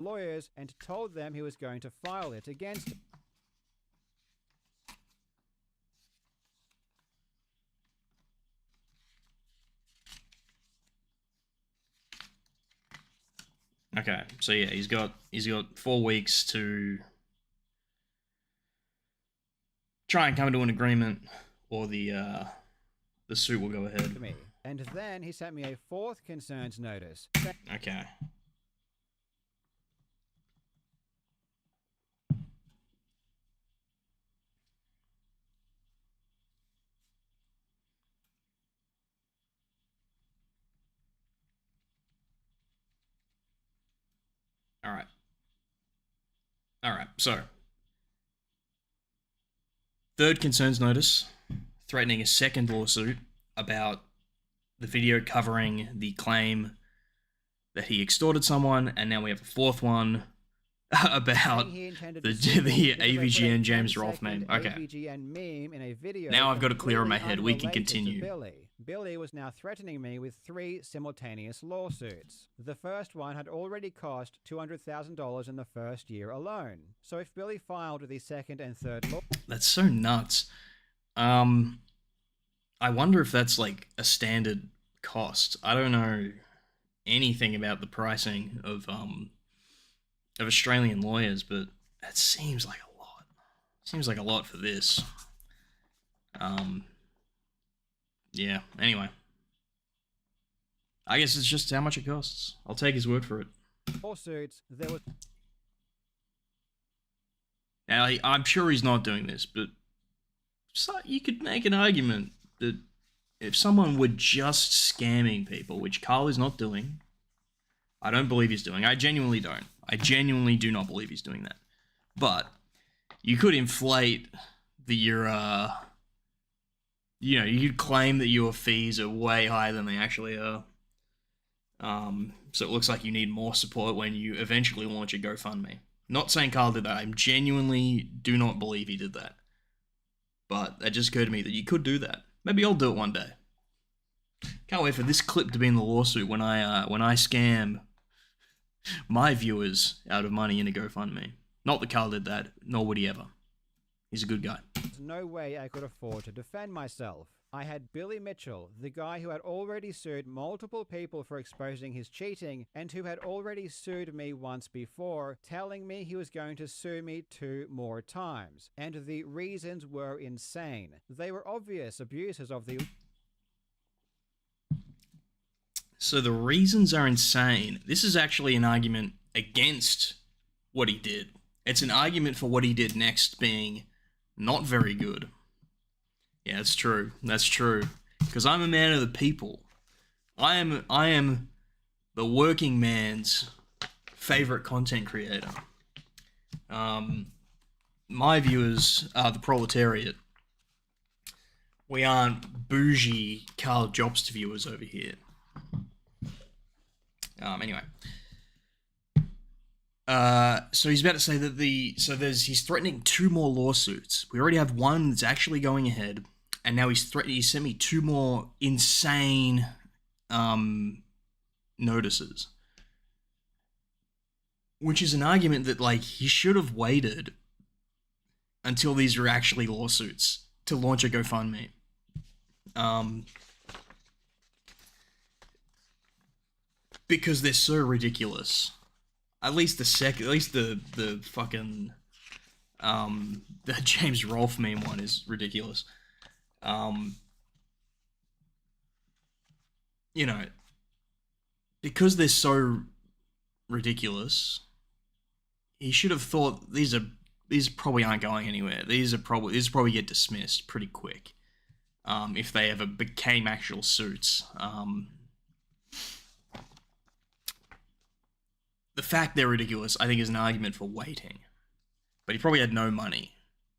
lawyers and told them he was going to file it against. Okay, so yeah, he's got 4 weeks to try and come to an agreement, or the suit will go ahead. Me. And then he sent me a fourth concerns notice. Okay. All right. All right. So, third concerns notice, threatening a second lawsuit about the video covering the claim that he extorted someone, and now we have a fourth one about the AVGN James Rolfe meme. Okay. AVGN meme in a video now I've got it clear in my head. We can continue. Billy was now threatening me with 3 simultaneous lawsuits. The first one had already cost $200,000 in the first year alone. So if Billy filed the second and third That's so nuts. I wonder if that's like a standard cost. I don't know anything about the pricing of Australian lawyers, but that seems like a lot. Seems like a lot for this. Yeah, anyway. I guess it's just how much it costs. I'll take his word for it. lawsuits, there was... Now, I'm sure he's not doing this, but you could make an argument that if someone were just scamming people, which Carl is not doing, I don't believe he's doing. I genuinely don't. I genuinely do not believe he's doing that. But you could inflate your, you could claim that your fees are way higher than they actually are. So it looks like you need more support when you eventually launch a GoFundMe. Not saying Carl did that. I genuinely do not believe he did that. But that just occurred to me that you could do that. Maybe I'll do it one day. Can't wait for this clip to be in the lawsuit when I scam my viewers out of money in a GoFundMe. Not that Carl did that, nor would he ever. He's a good guy. There's no way I could afford to defend myself. I had Billy Mitchell, the guy who had already sued multiple people for exposing his cheating, and who had already sued me once before, telling me he was going to sue me 2 more times. And the reasons were insane. They were obvious abuses of the... So the reasons are insane. This is actually an argument against what he did. It's an argument for what he did next being not very good. Yeah, that's true. That's true. Because I'm a man of the people. I am the working man's favorite content creator. My viewers are the proletariat. We aren't bougie Carl Jobst viewers over here. Anyway. So he's about to say that he's threatening 2 more lawsuits. We already have one that's actually going ahead, and now he sent me 2 more insane notices. Which is an argument that, like, he should have waited until these are actually lawsuits to launch a GoFundMe. Because they're so ridiculous. At least the fucking the James Rolfe meme one is ridiculous. Because they're so ridiculous, he should have thought these probably aren't going anywhere. These probably get dismissed pretty quick. If they ever became actual suits. The fact they're ridiculous, I think, is an argument for waiting. But he probably had no money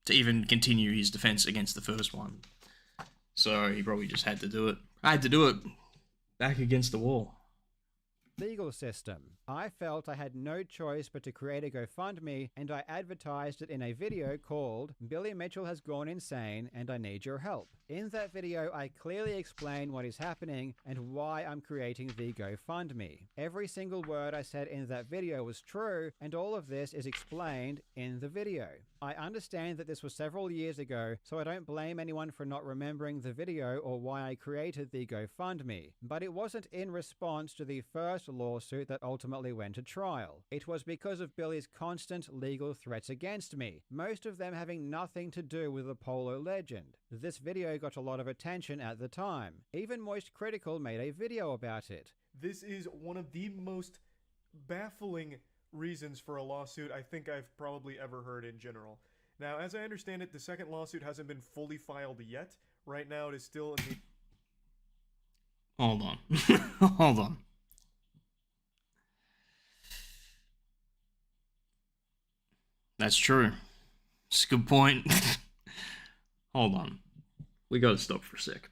to even continue his defense against the first one. So he probably just had to do it. I had to do it back against the wall. legal system. I felt I had no choice but to create a GoFundMe, and I advertised it in a video called Billy Mitchell Has Gone Insane and I Need Your Help. In that video, I clearly explain what is happening and why I'm creating the GoFundMe. Every single word I said in that video was true, and all of this is explained in the video. I understand that this was several years ago, so I don't blame anyone for not remembering the video or why I created the GoFundMe, but it wasn't in response to the first lawsuit that ultimately went to trial. It was because of Billy's constant legal threats against me, most of them having nothing to do with the Polo legend. This video got a lot of attention at the time. Even Moist Critical made a video about it. This is one of the most baffling reasons for a lawsuit I think I've probably ever heard in general. Now, as I understand it, the second lawsuit hasn't been fully filed yet. Right now, it is still in the... Hold on. Hold on. That's true. It's a good point. Hold on. We gotta stop for a sec.